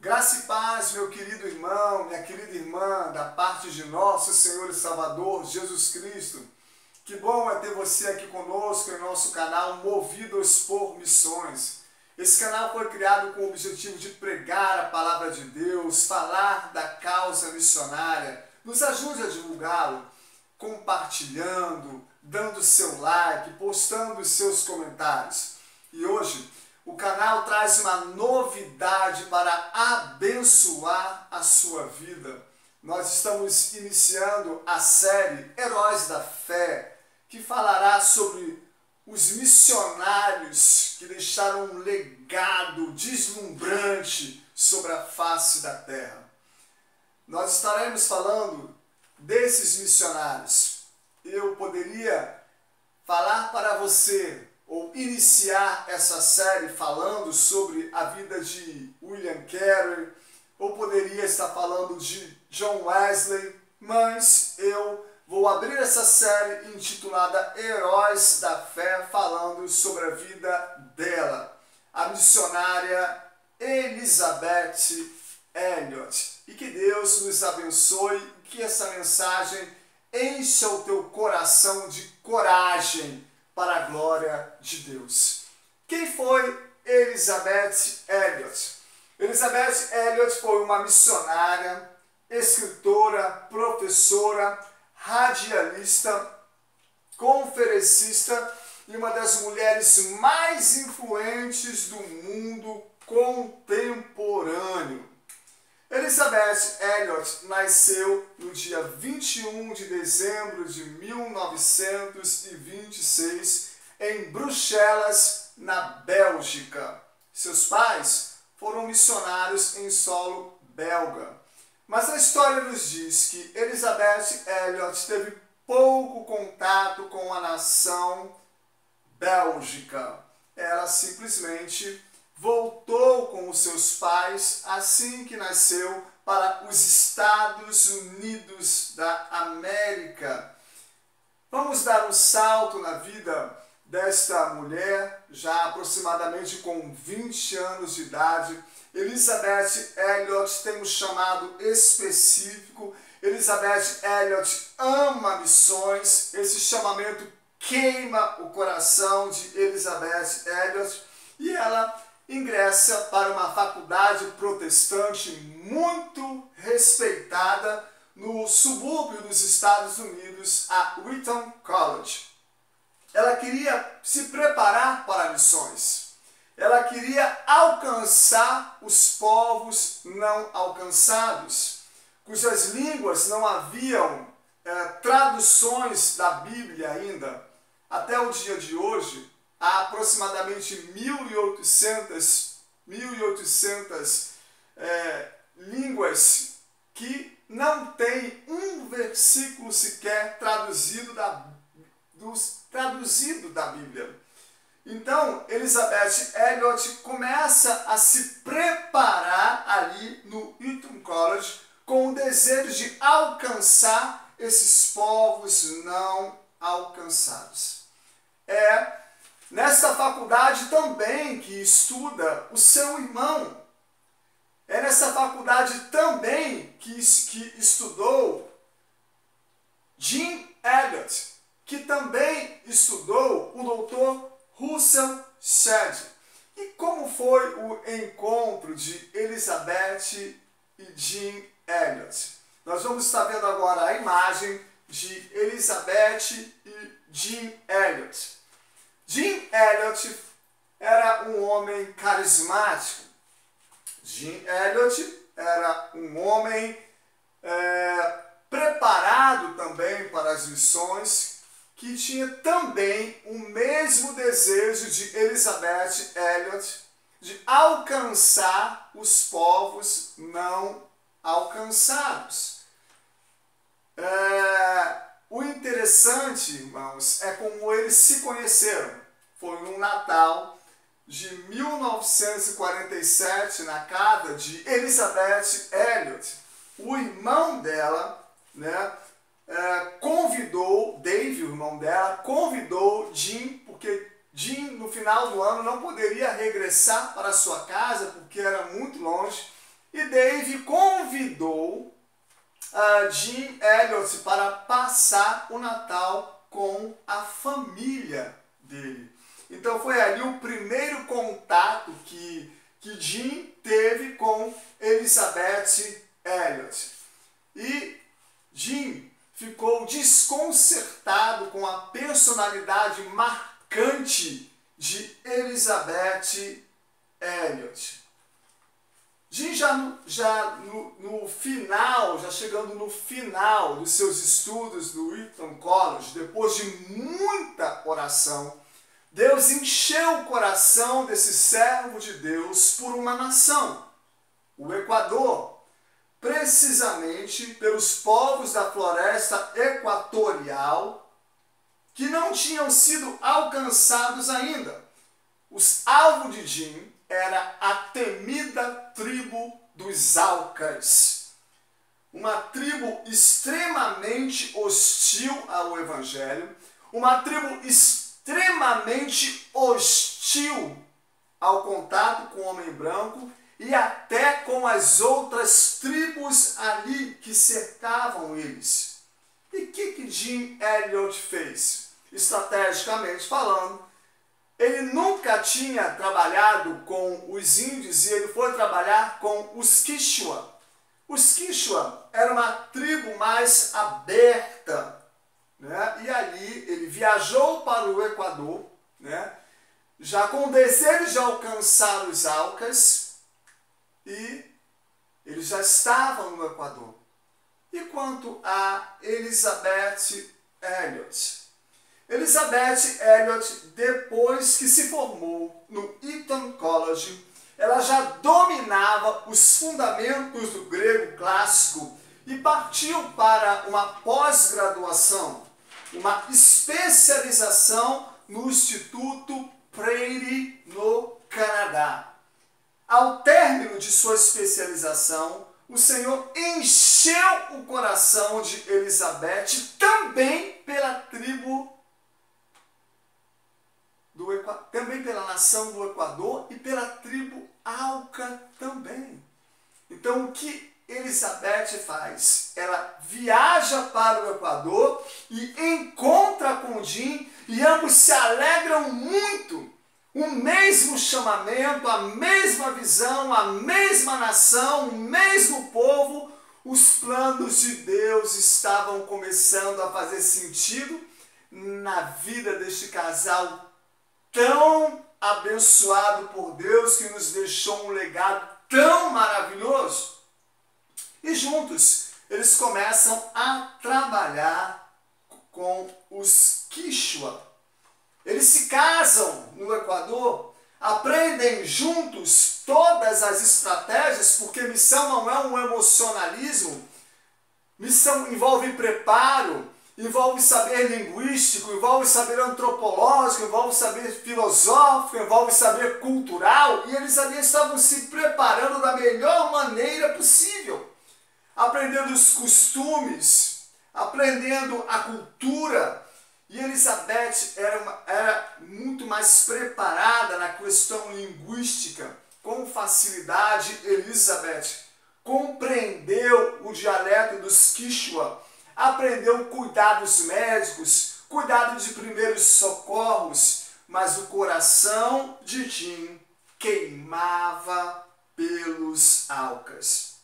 Graça e paz, meu querido irmão, minha querida irmã, da parte de nosso Senhor e Salvador Jesus Cristo. Que bom é ter você aqui conosco em nosso canal Movidos por Missões. Esse canal foi criado com o objetivo de pregar a palavra de Deus, falar da causa missionária. Nos ajude a divulgá-lo, compartilhando, dando seu like, postando os seus comentários. E hoje o canal traz uma novidade para abençoar a sua vida. Nós estamos iniciando a série Heróis da Fé, que falará sobre os missionários que deixaram um legado deslumbrante sobre a face da terra. Nós estaremos falando desses missionários. Eu poderia falar para você ou iniciar essa série falando sobre a vida de William Carey, ou poderia estar falando de John Wesley, mas eu vou abrir essa série intitulada Heróis da Fé, falando sobre a vida dela, a missionária Elizabeth Elliot. E que Deus nos abençoe, que essa mensagem encha o teu coração de coragem para a glória de Deus. Quem foi Elizabeth Elliot? Elizabeth Elliot foi uma missionária, escritora, professora, radialista, conferencista e uma das mulheres mais influentes do mundo contemporâneo. Elizabeth Elliot nasceu no dia 21 de dezembro de 1926 em Bruxelas, na Bélgica. Seus pais foram missionários em solo belga. Mas a história nos diz que Elizabeth Elliot teve pouco contato com a nação bélgica. Ela simplesmente voltou com os seus pais assim que nasceu para os Estados Unidos da América. Vamos dar um salto na vida desta mulher, já aproximadamente com 20 anos de idade. Elizabeth Elliot tem um chamado específico. Elizabeth Elliot ama missões. Esse chamamento queima o coração de Elizabeth Elliot e ela ingressa para uma faculdade protestante muito respeitada no subúrbio dos Estados Unidos, a Wheaton College. Ela queria se preparar para missões. Ela queria alcançar os povos não alcançados, cujas línguas não haviam traduções da Bíblia ainda. Até o dia de hoje, há aproximadamente 1.800 línguas que não tem um versículo sequer traduzido da Bíblia. Então, Elizabeth Elliot começa a se preparar ali no Wheaton College com o desejo de alcançar esses povos não alcançados. É nesta faculdade também que estuda o seu irmão. É nessa faculdade também que estudou Jim Elliot, que também estudou o doutor Russell Shedd. E como foi o encontro de Elizabeth e Jim Elliot? Nós vamos estar vendo agora a imagem de Elizabeth e Jim Elliot. Jim Elliot era um homem carismático. Jim Elliot era um homem preparado também para as missões, que tinha também o mesmo desejo de Elizabeth Elliot de alcançar os povos não alcançados. O interessante, irmãos, é como eles se conheceram. Foi no Natal de 1947, na casa de Elizabeth Elliot. O irmão dela, convidou, Dave, o irmão dela, convidou Jim, porque Jim, no final do ano, não poderia regressar para sua casa, porque era muito longe, e E Dave convidou Jim Elliot para passar o Natal com a família dele. Então foi ali o primeiro contato que Jim teve com Elizabeth Elliot. E Jim ficou desconcertado com a personalidade marcante de Elizabeth Elliot. Jim chegando no final dos seus estudos no Eton College, depois de muita oração, Deus encheu o coração desse servo de Deus por uma nação, o Equador, precisamente pelos povos da floresta equatorial que não tinham sido alcançados ainda. Os alvos de Jim era a temida tribo dos Aucas, uma tribo extremamente hostil ao Evangelho, uma tribo extremamente hostil ao contato com o homem branco e até com as outras tribos ali que cercavam eles. E o que Jim Elliot fez? Estrategicamente falando, ele nunca tinha trabalhado com os índios e ele foi trabalhar com os Quichua. Os Quichua era uma tribo mais aberta, né? E ali ele viajou para o Equador, né? Já com o desejo de alcançar os Aucas, e eles já estavam no Equador. E quanto a Elizabeth Elliot? Elizabeth Elliot, depois que se formou no Eton College, ela já dominava os fundamentos do grego clássico e partiu para uma pós-graduação, uma especialização no Instituto Prairie, no Canadá. Ao término de sua especialização, o Senhor encheu o coração de Elizabeth também pela tribo também pela nação do Equador e pela tribo Auca também. Então o que Elizabeth faz? Ela viaja para o Equador e encontra com Jim e ambos se alegram muito. O mesmo chamamento, a mesma visão, a mesma nação, o mesmo povo, os planos de Deus estavam começando a fazer sentido na vida deste casal tão abençoado por Deus, que nos deixou um legado tão maravilhoso. E juntos eles começam a trabalhar com os Quichua. Eles se casam no Equador, aprendem juntos todas as estratégias, porque missão não é um emocionalismo. Missão envolve preparo, envolve saber linguístico, envolve saber antropológico, envolve saber filosófico, envolve saber cultural, e eles ali estavam se preparando da melhor maneira possível, aprendendo os costumes, aprendendo a cultura. E Elizabeth era muito mais preparada na questão linguística. Com facilidade, Elizabeth compreendeu o dialeto dos Quichua, aprendeu cuidados médicos, cuidado de primeiros socorros, mas o coração de Jim queimava pelos Aucas.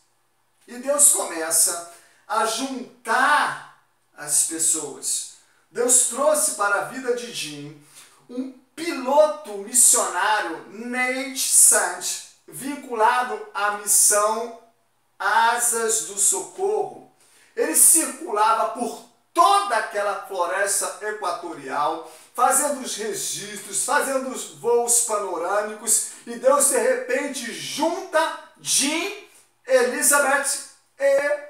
E Deus começa a juntar as pessoas. Deus trouxe para a vida de Jim um piloto missionário, Nate Sant, vinculado à missão Asas do Socorro. Ele circulava por toda aquela floresta equatorial, fazendo os registros, fazendo os voos panorâmicos, e Deus de repente junta Jim, Elizabeth e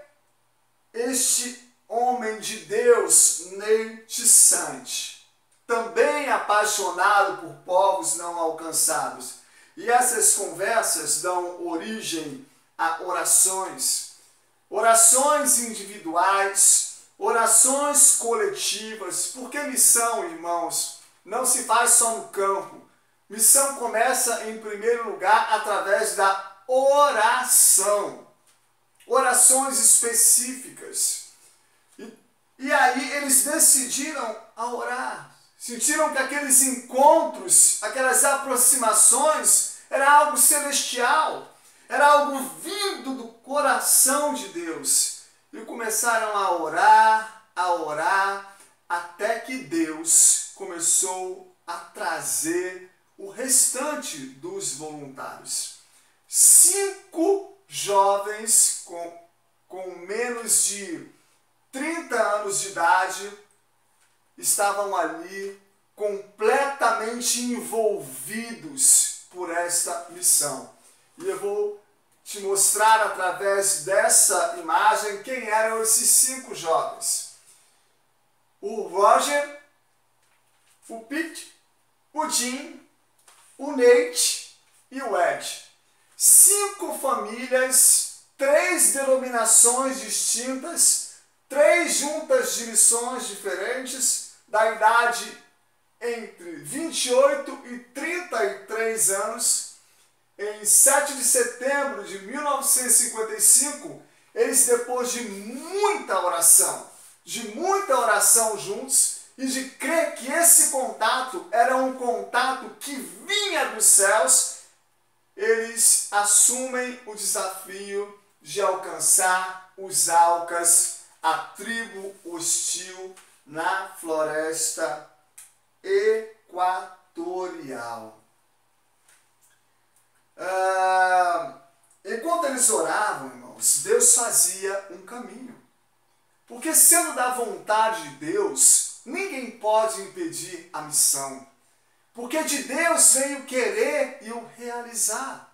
este homem de Deus, Nate Sant, também apaixonado por povos não alcançados. E essas conversas dão origem a orações. Orações individuais, orações coletivas, porque missão, irmãos, não se faz só no campo. Missão começa, em primeiro lugar, através da oração. Orações específicas. E aí eles decidiram a orar. Sentiram que aqueles encontros, aquelas aproximações, era algo celestial. Era algo vindo do coração de Deus. E começaram a orar, até que Deus começou a trazer o restante dos voluntários. 5 jovens com menos de 30 anos de idade estavam ali completamente envolvidos por esta missão. E eu vou te mostrar através dessa imagem quem eram esses 5 jovens. O Roger, o Pete, o Jim, o Nate e o Ed. 5 famílias, 3 denominações distintas, 3 juntas de missões diferentes, da idade entre 28 e 33 anos. Em 7 de setembro de 1955, eles, depois de muita oração juntos, e de crer que esse contato era um contato que vinha dos céus, eles assumem o desafio de alcançar os Aucas, a tribo hostil na floresta equatorial. Enquanto eles oravam, irmãos, Deus fazia um caminho. Porque sendo da vontade de Deus, ninguém pode impedir a missão. Porque de Deus veio querer e o realizar.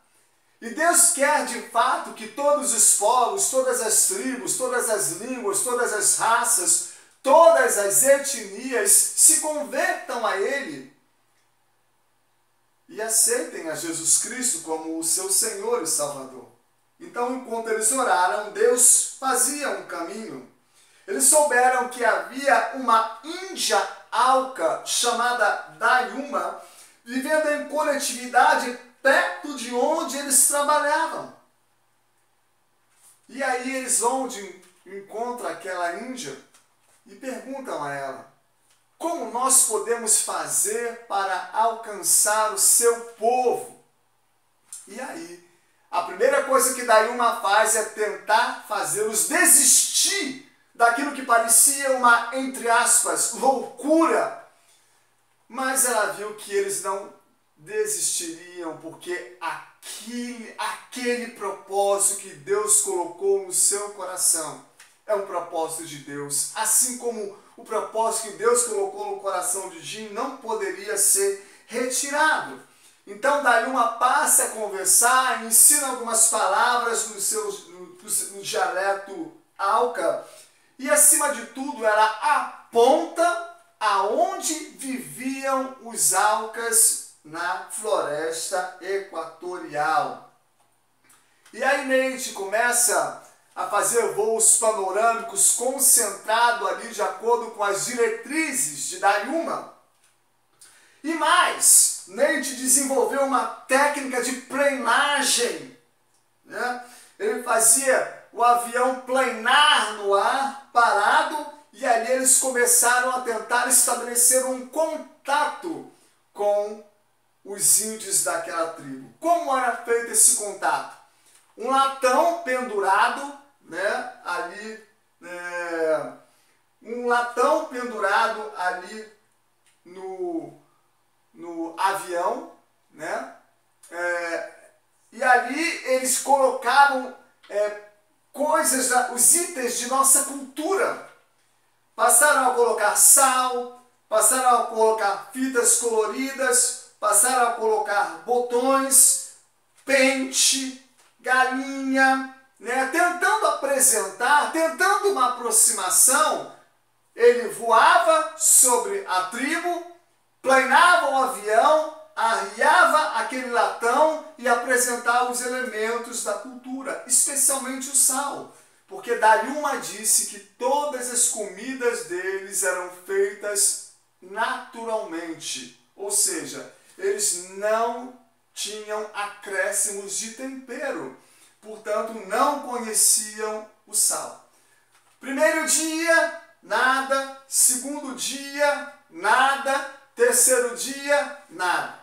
E Deus quer de fato que todos os povos, todas as tribos, todas as línguas, todas as raças, todas as etnias se convertam a Ele e aceitem a Jesus Cristo como o seu Senhor e Salvador. Então, enquanto eles oraram, Deus fazia um caminho. Eles souberam que havia uma índia Auca chamada Dayuma, vivendo em coletividade perto de onde eles trabalhavam. E aí eles vão de encontro àquela índia e perguntam a ela: como nós podemos fazer para alcançar o seu povo? E aí, a primeira coisa que Dayuma faz é tentar fazê-los desistir daquilo que parecia uma, entre aspas, loucura. Mas ela viu que eles não desistiriam, porque aquele propósito que Deus colocou no seu coração é um propósito de Deus. Assim como o propósito que Deus colocou no coração de Jim não poderia ser retirado. Então Dayuma passa a conversar, ensina algumas palavras no dialeto Auca, e acima de tudo ela aponta aonde viviam os Aucas na floresta equatorial. E aí Nate começa a fazer voos panorâmicos concentrado ali de acordo com as diretrizes de Dayuma. E mais, Nate desenvolveu uma técnica de planagem, né? Ele fazia o avião planar no ar, parado, e ali eles começaram a tentar estabelecer um contato com os índios daquela tribo. Como era feito esse contato? Um latão pendurado, né, ali, um latão pendurado ali no avião, né? E ali eles colocavam coisas, os itens de nossa cultura. Passaram a colocar sal, passaram a colocar fitas coloridas, passaram a colocar botões, pente, galinha, né? Tentando apresentar, tentando uma aproximação. Ele voava sobre a tribo, planava o avião, arriava aquele latão e apresentava os elementos da cultura, especialmente o sal. Porque Dayuma disse que todas as comidas deles eram feitas naturalmente. Ou seja, eles não tinham acréscimos de tempero, portanto não conheciam o sal. Primeiro dia, nada. Segundo dia, nada. Terceiro dia, nada.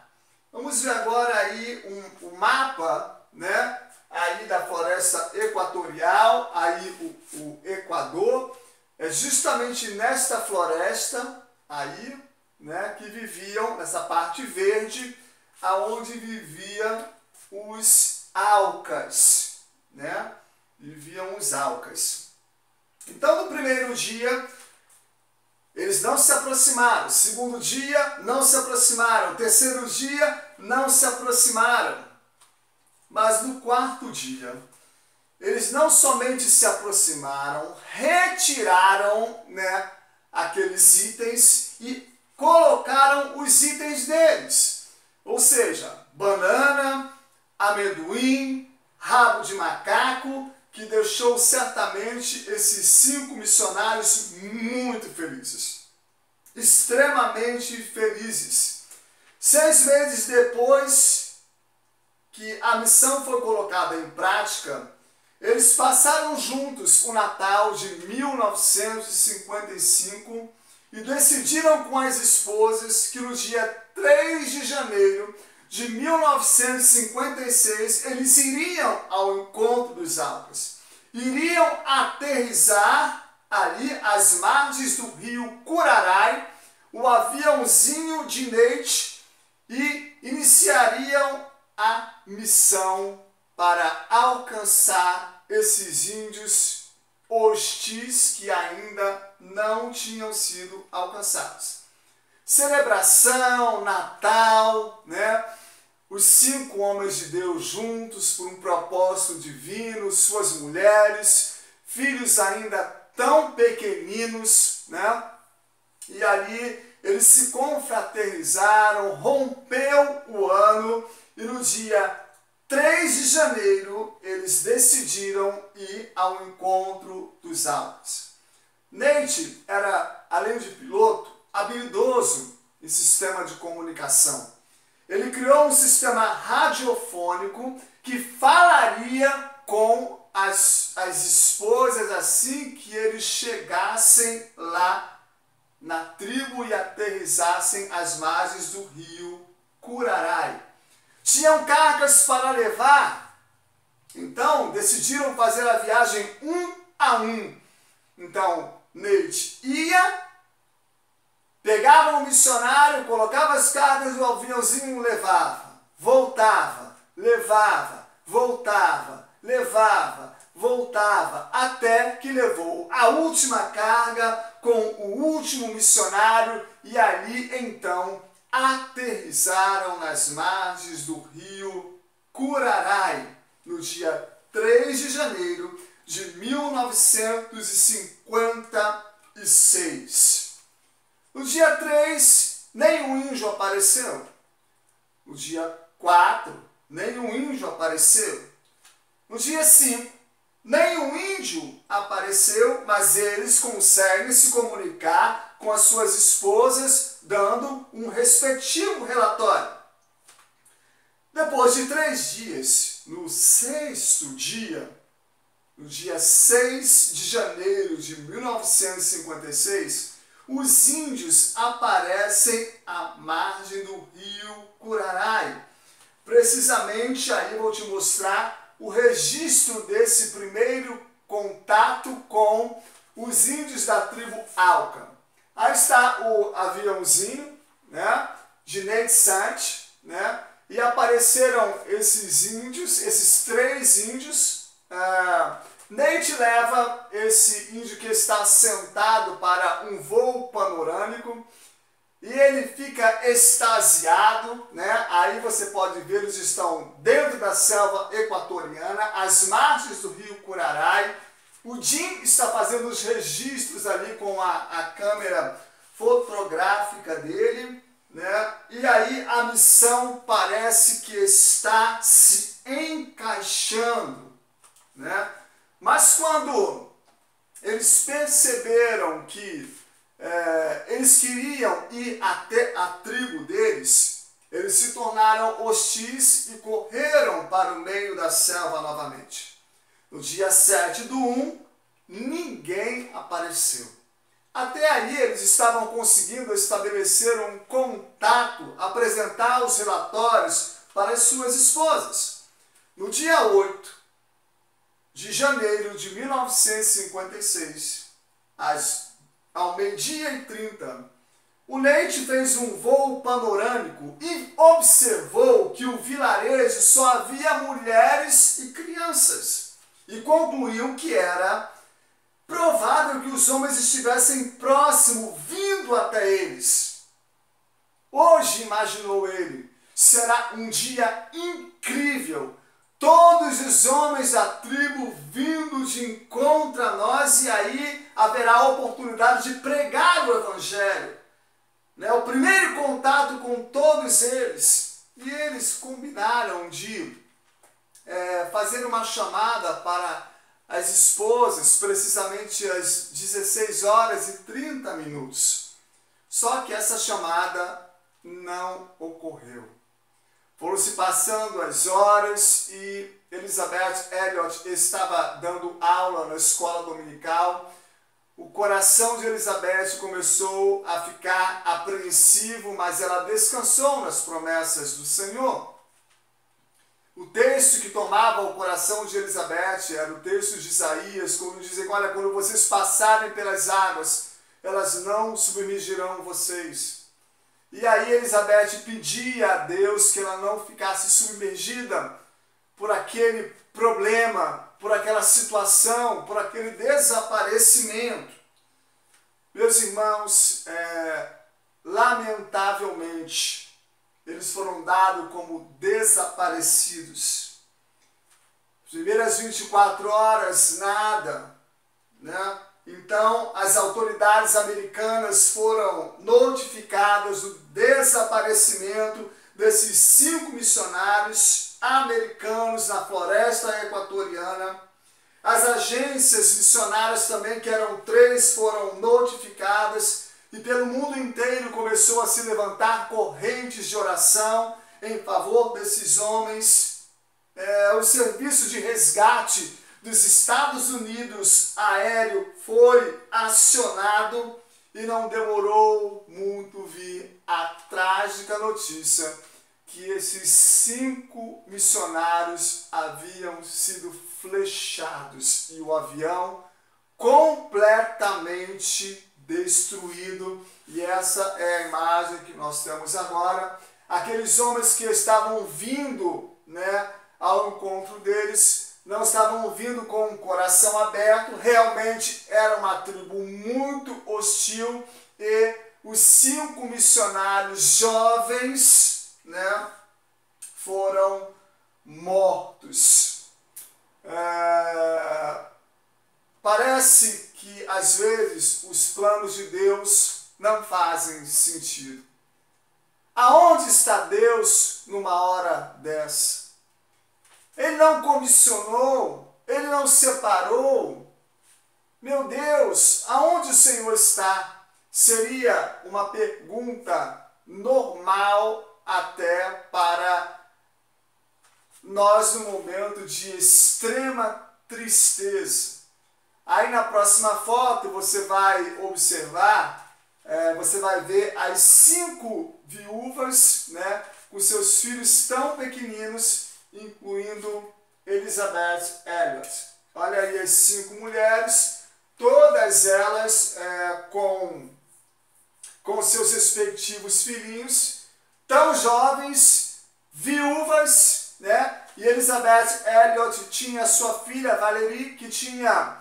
Vamos ver agora aí um mapa, né? Aí da floresta equatorial, aí o Equador. É justamente nesta floresta aí, né, que viviam, nessa parte verde, aonde viviam os Aucas, né? Viviam os Aucas. Então, no primeiro dia, eles não se aproximaram. Segundo dia, não se aproximaram. Terceiro dia, não se aproximaram. Mas no quarto dia, eles não somente se aproximaram, retiraram, né, aqueles itens e colocaram os itens deles. Ou seja, banana, amendoim, rabo de macaco, que deixou certamente esses 5 missionários muito felizes. Extremamente felizes. 6 meses depois que a missão foi colocada em prática, eles passaram juntos o Natal de 1955 e decidiram com as esposas que no dia 3 de janeiro de 1956 eles iriam ao encontro dos Aucas. Iriam aterrissar ali às margens do rio Curarai, o aviãozinho de Neite, e iniciariam a missão para alcançar esses índios hostis que ainda não tinham sido alcançados. Celebração, Natal, né? Os 5 homens de Deus juntos por um propósito divino, suas mulheres, filhos ainda tão pequeninos, né? E ali eles se confraternizaram, rompeu o ano e no dia 3 de janeiro eles decidiram ir ao encontro dos Aucas. Neite era, além de piloto, habilidoso em sistema de comunicação. Ele criou um sistema radiofônico que falaria com as esposas assim que eles chegassem lá na tribo e aterrissassem às margens do rio Curarai. Tinham cargas para levar, então decidiram fazer a viagem 1 a 1. Então, Neite ia, pegava um missionário, colocava as cargas no aviãozinho, levava, voltava, levava, voltava, levava, voltava, até que levou a última carga com o último missionário e ali então aterrissaram nas margens do rio Curarai no dia 3 de janeiro de 1956. No dia 3, nenhum índio apareceu. No dia 4, nenhum índio apareceu. No dia 5, nenhum índio apareceu, mas eles conseguem se comunicar com as suas esposas, dando um respectivo relatório. Depois de 3 dias, no 6º dia, no dia 6 de janeiro de 1956, os índios aparecem à margem do rio Curarai. Precisamente aí vou te mostrar o registro desse primeiro contato com os índios da tribo Auca. Aí está o aviãozinho, né, de Neite Saint, né, e apareceram esses índios, esses 3 índios. Neite leva esse índio que está sentado para um voo panorâmico e ele fica extasiado, né? Aí você pode ver, eles estão dentro da selva equatoriana, às margens do rio Curarai. O Jim está fazendo os registros ali com a câmera fotográfica dele, né? E aí a missão parece que está se encaixando, né? Mas quando eles perceberam que eles queriam ir até a tribo deles, eles se tornaram hostis e correram para o meio da selva novamente. No dia 7/1, ninguém apareceu. Até aí eles estavam conseguindo estabelecer um contato, apresentar os relatórios para as suas esposas. No dia 8 de janeiro de 1956, ao 12h30, o Nate fez um voo panorâmico e observou que o vilarejo só havia mulheres e crianças, e concluiu que era provável que os homens estivessem próximo, vindo até eles. Hoje, imaginou ele, será um dia incrível. Todos os homens da tribo vindo de encontro a nós, e aí haverá a oportunidade de pregar o Evangelho. O primeiro contato com todos eles. E eles combinaram de fazer uma chamada para as esposas, precisamente às 16h30. Só que essa chamada não ocorreu. Foram se passando as horas e Elizabeth Elliot estava dando aula na escola dominical. O coração de Elizabeth começou a ficar apreensivo, mas ela descansou nas promessas do Senhor. O texto que tomava o coração de Elizabeth era o texto de Isaías, quando dizem: olha, quando vocês passarem pelas águas, elas não submergirão vocês. E aí Elizabeth pedia a Deus que ela não ficasse submergida por aquele problema, por aquela situação, por aquele desaparecimento. Meus irmãos, lamentavelmente, eles foram dados como desaparecidos. As primeiras 24 horas, nada, né? Então, as autoridades americanas foram notificadas do desaparecimento desses 5 missionários americanos na floresta equatoriana. As agências missionárias também, que eram 3, foram notificadas, e pelo mundo inteiro começou a se levantar correntes de oração em favor desses homens. O serviço de resgate dos Estados Unidos aéreo foi acionado e não demorou muito vir a trágica notícia que esses 5 missionários haviam sido flechados e o avião completamente destruído. E essa é a imagem que nós temos agora. Aqueles homens que estavam vindo, ao encontro deles, não estavam vindo com o coração aberto. Realmente era uma tribo muito hostil, e os 5 missionários jovens, foram mortos. Parece que às vezes os planos de Deus não fazem sentido. Aonde está Deus numa hora dessa? Ele não comissionou, ele não separou. Meu Deus, aonde o Senhor está? Seria uma pergunta normal até para nós no momento de extrema tristeza. Aí na próxima foto você vai observar, você vai ver as 5 viúvas, com seus filhos tão pequeninos, incluindo Elizabeth Elliot. Olha aí as 5 mulheres, todas elas com seus respectivos filhinhos, tão jovens, viúvas, E Elizabeth Elliot tinha sua filha Valerie, que tinha,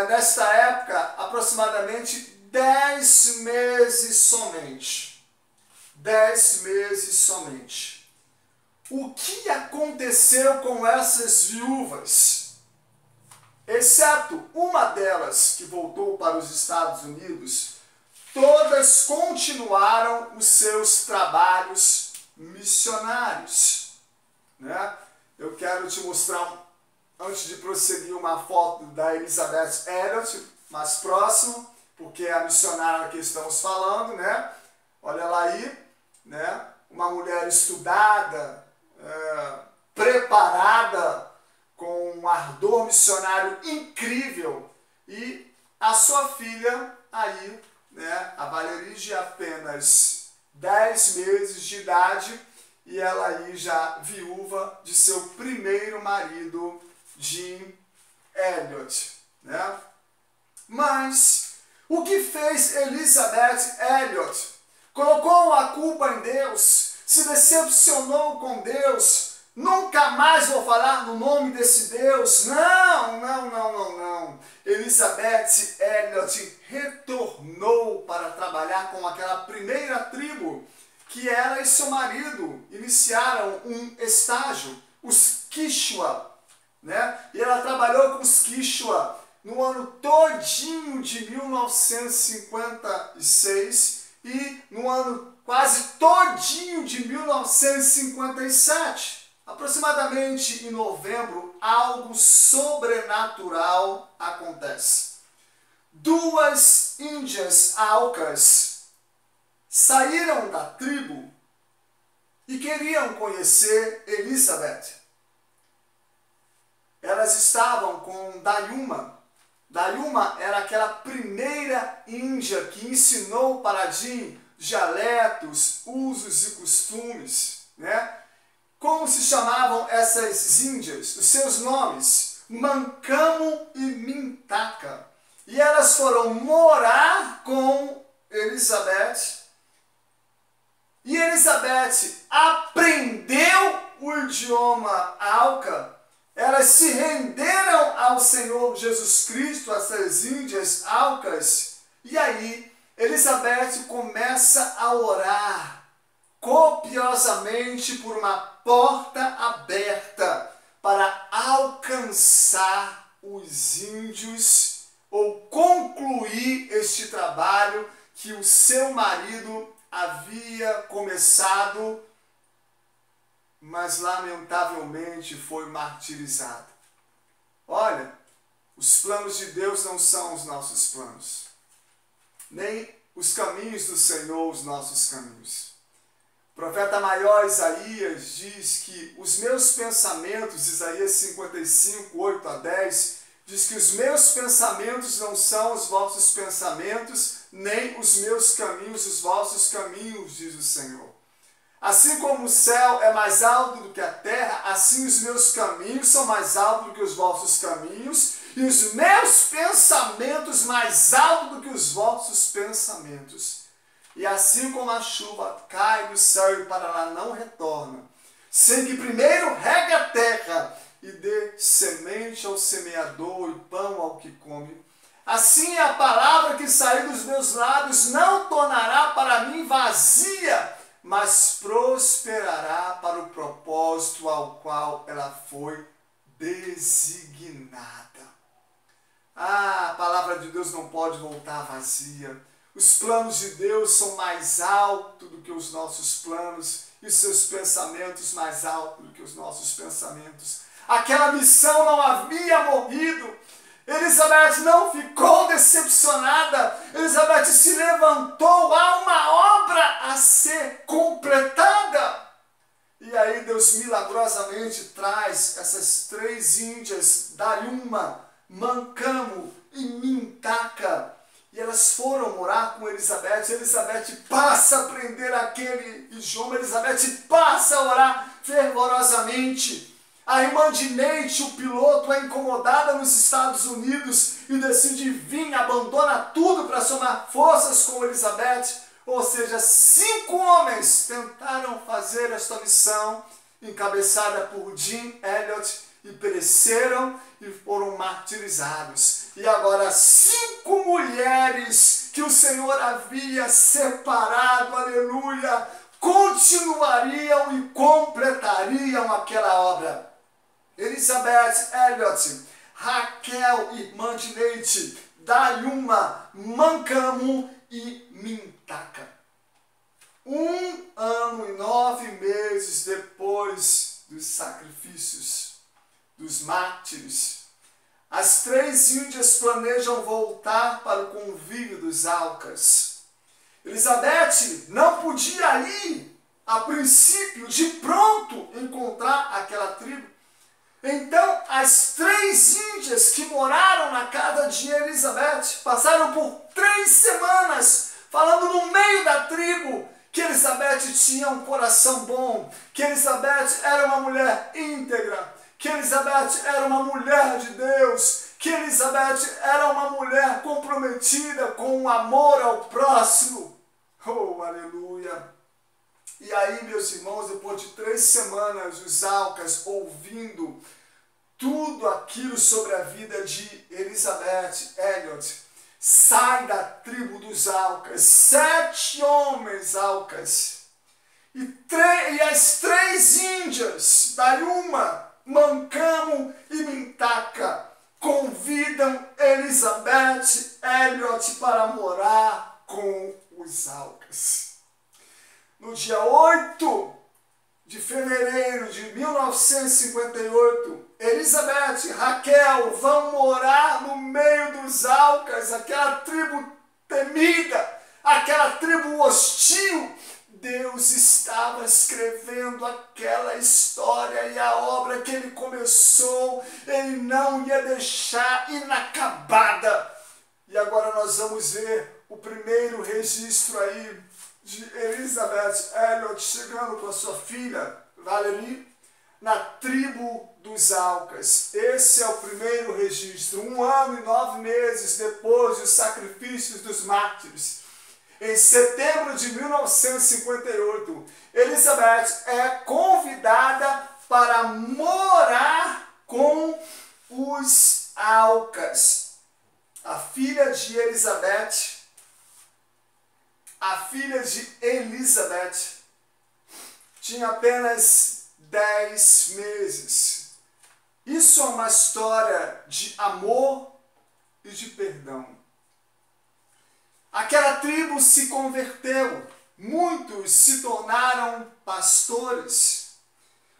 nesta época, aproximadamente 10 meses somente. 10 meses somente. O que aconteceu com essas viúvas? Exceto uma delas que voltou para os Estados Unidos, todas continuaram os seus trabalhos missionários. Eu quero te mostrar, antes de prosseguir, uma foto da Elizabeth Elliot, mais próximo, porque é a missionária que estamos falando, Olha lá aí, uma mulher estudada, preparada, com um ardor missionário incrível, e a sua filha aí, né, a Valerie, apenas 10 meses de idade, e ela aí já viúva de seu primeiro marido, Jim Elliot, né? Mas o que fez Elizabeth Elliot? Colocou a culpa em Deus, se decepcionou com Deus, nunca mais vou falar no nome desse Deus. Não. Elizabeth Elliot retornou para trabalhar com aquela primeira tribo que ela e seu marido iniciaram um estágio, os Quichua, né? E ela trabalhou com os Quichua no ano todinho de 1956 e no ano quase todinho de 1957. Aproximadamente em novembro, algo sobrenatural acontece. 2 índias Aucas saíram da tribo e queriam conhecer Elizabeth. Elas estavam com Dayuma. Dayuma era aquela primeira índia que ensinou para Jim dialetos, usos e costumes, né? Como se chamavam essas índias? Os seus nomes, Mancamo e Mintaka. E elas foram morar com Elizabeth. E Elizabeth aprendeu o idioma Auca. Elas se renderam ao Senhor Jesus Cristo, essas índias Aucas. E aí, Elizabeth começa a orar copiosamente por uma porta aberta para alcançar os índios ou concluir este trabalho que o seu marido havia começado, mas lamentavelmente foi martirizado. Olha, os planos de Deus não são os nossos planos, nem os caminhos do Senhor os nossos caminhos. O profeta maior Isaías diz que os meus pensamentos, Isaías 55, 8 a 10, diz que os meus pensamentos não são os vossos pensamentos, nem os meus caminhos os vossos caminhos, diz o Senhor. Assim como o céu é mais alto do que a terra, assim os meus caminhos são mais altos do que os vossos caminhos, e os meus pensamentos mais altos do que os vossos pensamentos. E assim como a chuva cai do céu e para lá não retorna, sem que primeiro regue a terra e dê semente ao semeador e pão ao que come, assim a palavra que sair dos meus lábios não tornará para mim vazia, mas prosperará para o propósito ao qual ela foi designada. A palavra de Deus não pode voltar vazia. Os planos de Deus são mais altos do que os nossos planos e os seus pensamentos mais altos do que os nossos pensamentos. Aquela missão não havia morrido. Elizabeth não ficou decepcionada. Elizabeth se levantou. Há uma obra a ser completada. E aí Deus milagrosamente traz essas 3 índias, Dayuma, Mancamo e Mintaka. E elas foram morar com Elizabeth. Elizabeth passa a aprender aquele idioma. Elizabeth passa a orar fervorosamente. A irmã de Neite, o piloto, é incomodada nos Estados Unidos e decide vir, abandona tudo para somar forças com Elizabeth. Ou seja, 5 homens tentaram fazer esta missão, encabeçada por Jim Elliot, e pereceram e foram martirizados. E agora 5 mulheres que o Senhor havia separado, aleluia, continuariam e completariam aquela obra. Elizabeth Elliot, Raquel, irmã de Neite, Dayuma, Mancamo e Mintaka. 1 ano e 9 meses depois dos sacrifícios, dos mártires, as 3 índias planejam voltar para o convívio dos Aucas. Elizabeth não podia ir a princípio, de pronto, encontrar aquela tribo. Então, as 3 índias que moraram na casa de Elizabeth passaram por 3 semanas falando no meio da tribo que Elizabeth tinha um coração bom, que Elizabeth era uma mulher íntegra, que Elizabeth era uma mulher de Deus, que Elizabeth era uma mulher comprometida com o amor ao próximo. Oh, aleluia! E aí, meus irmãos, depois de 3 semanas, os Alcas ouvindo tudo aquilo sobre a vida de Elizabeth Elliot, sai da tribo dos Alcas, 7 homens Alcas, e as 3 índias, Dayuma, Mancamo e Mintaka, convidam Elizabeth Elliot para morar com os Alcas. No dia 8 de fevereiro de 1958, Elizabeth e Raquel vão morar no meio dos Alcas, aquela tribo temida, aquela tribo hostil. Deus estava escrevendo aquela história e a obra que ele começou, ele não ia deixar inacabada. E agora nós vamos ver o primeiro registro aí de Elizabeth Elliot chegando com a sua filha, Valerie, na tribo dos Alcas. Esse é o primeiro registro, 1 ano e 9 meses depois dos sacrifícios dos mártires. Em setembro de 1958, Elizabeth é convidada para morar com os Alcas. A filha de Elizabeth tinha apenas 10 meses. Isso é uma história de amor e de perdão. Aquela tribo se converteu, muitos se tornaram pastores.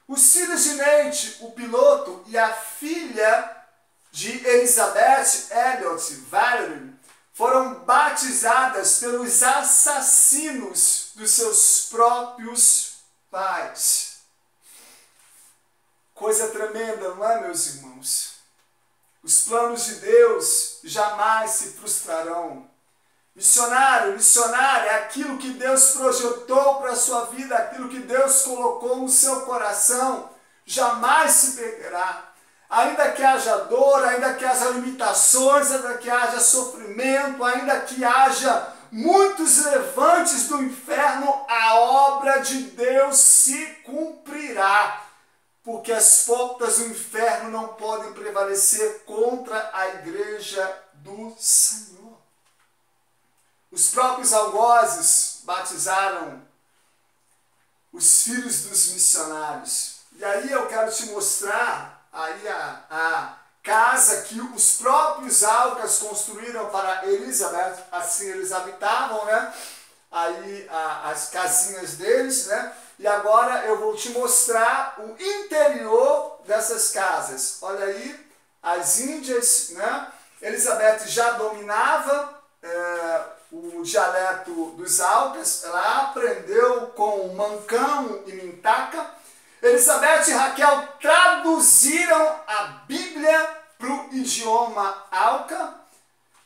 Os filhos de Nate, o piloto, e a filha de Elizabeth Elliot, Valerie, foram batizadas pelos assassinos dos seus próprios pais. Coisa tremenda, não é, meus irmãos? Os planos de Deus jamais se frustrarão. Missionário, missionária, é aquilo que Deus projetou para a sua vida, aquilo que Deus colocou no seu coração, jamais se perderá. Ainda que haja dor, ainda que haja limitações, ainda que haja sofrimento, ainda que haja muitos levantes do inferno, a obra de Deus se cumprirá. Porque as portas do inferno não podem prevalecer contra a igreja do Senhor. Os próprios algozes batizaram os filhos dos missionários. E aí eu quero te mostrar aí a casa que os próprios Alcas construíram para Elizabeth. Assim eles habitavam, né? Aí as casinhas deles, né? E agora eu vou te mostrar o interior dessas casas. Olha aí, as índias, né? Elizabeth já dominava o dialeto dos Alcas, ela aprendeu com Mancamo e Mintaka. Elizabeth e Raquel traduziram a Bíblia para o idioma Alca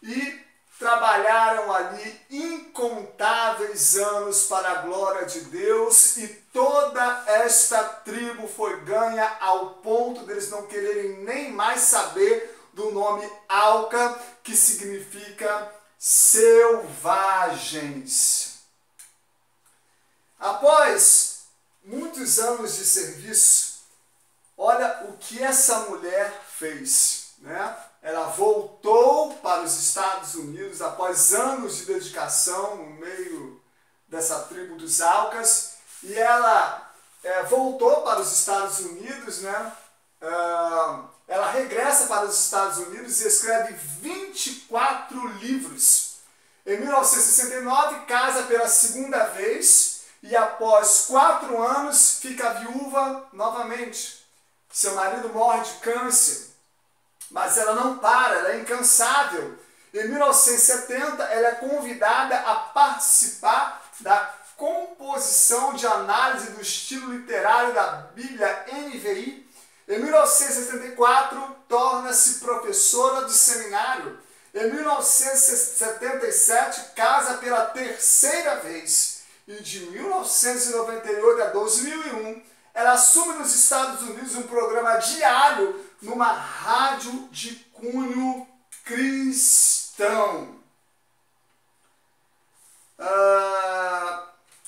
e trabalharam ali incontáveis anos para a glória de Deus, e toda esta tribo foi ganha ao ponto deles não quererem nem mais saber do nome Alca, que significa selvagens. Após muitos anos de serviço, olha o que essa mulher fez, né? Ela voltou para os Estados Unidos após anos de dedicação no meio dessa tribo dos Alcas, e ela voltou para os Estados Unidos, né? Ela regressa para os Estados Unidos e escreve 24 livros. Em 1969, casa pela segunda vez e após 4 anos fica viúva novamente. Seu marido morre de câncer, mas ela não para, ela é incansável. Em 1970, ela é convidada a participar da composição de análise do estilo literário da Bíblia NVI. Em 1974, torna-se professora de seminário. Em 1977, casa pela terceira vez. E de 1998 a 2001, ela assume nos Estados Unidos um programa diário numa rádio de cunho cristão.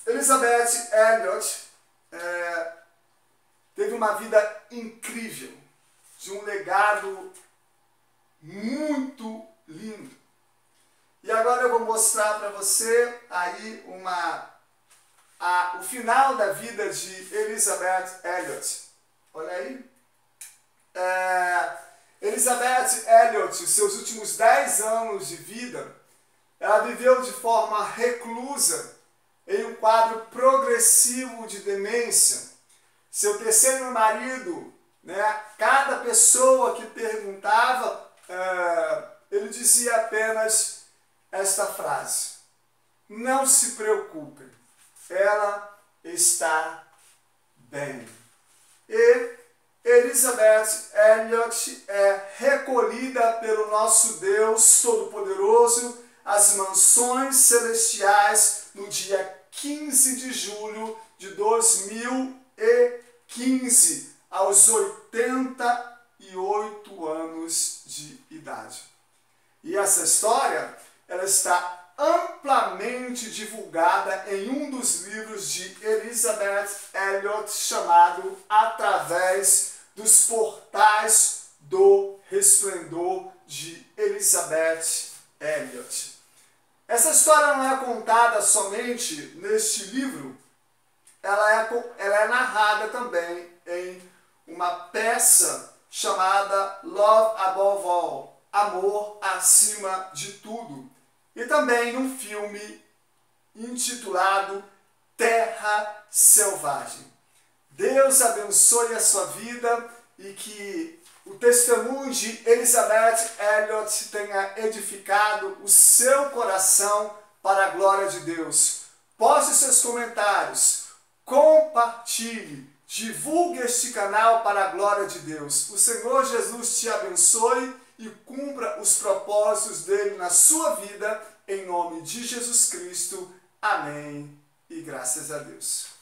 Elisabeth Elliot teve uma vida incrível, de um legado muito lindo. E agora eu vou mostrar para você aí o final da vida de Elisabeth Elliot. Olha aí. Elisabeth Elliot, os seus últimos 10 anos de vida, ela viveu de forma reclusa em um quadro progressivo de demência. Seu terceiro marido, cada pessoa que perguntava, ele dizia apenas esta frase: não se preocupem, ela está bem. E Elisabeth Elliot é recolhida pelo nosso Deus Todo-Poderoso às mansões celestiais no dia 15 de julho de 2015, aos 88 anos de idade. E essa história, ela está amplamente divulgada em um dos livros de Elisabeth Elliot, chamado Através dos Portais do Resplendor, de Elisabeth Elliot. Essa história não é contada somente neste livro, ela é narrada também em uma peça chamada Love Above All, Amor Acima de Tudo, e também num filme intitulado Terra Selvagem. Deus abençoe a sua vida e que o testemunho de Elisabeth Elliot tenha edificado o seu coração para a glória de Deus. Poste seus comentários, compartilhe, divulgue este canal para a glória de Deus. O Senhor Jesus te abençoe e cumpra os propósitos dele na sua vida, em nome de Jesus Cristo. Amém. E graças a Deus.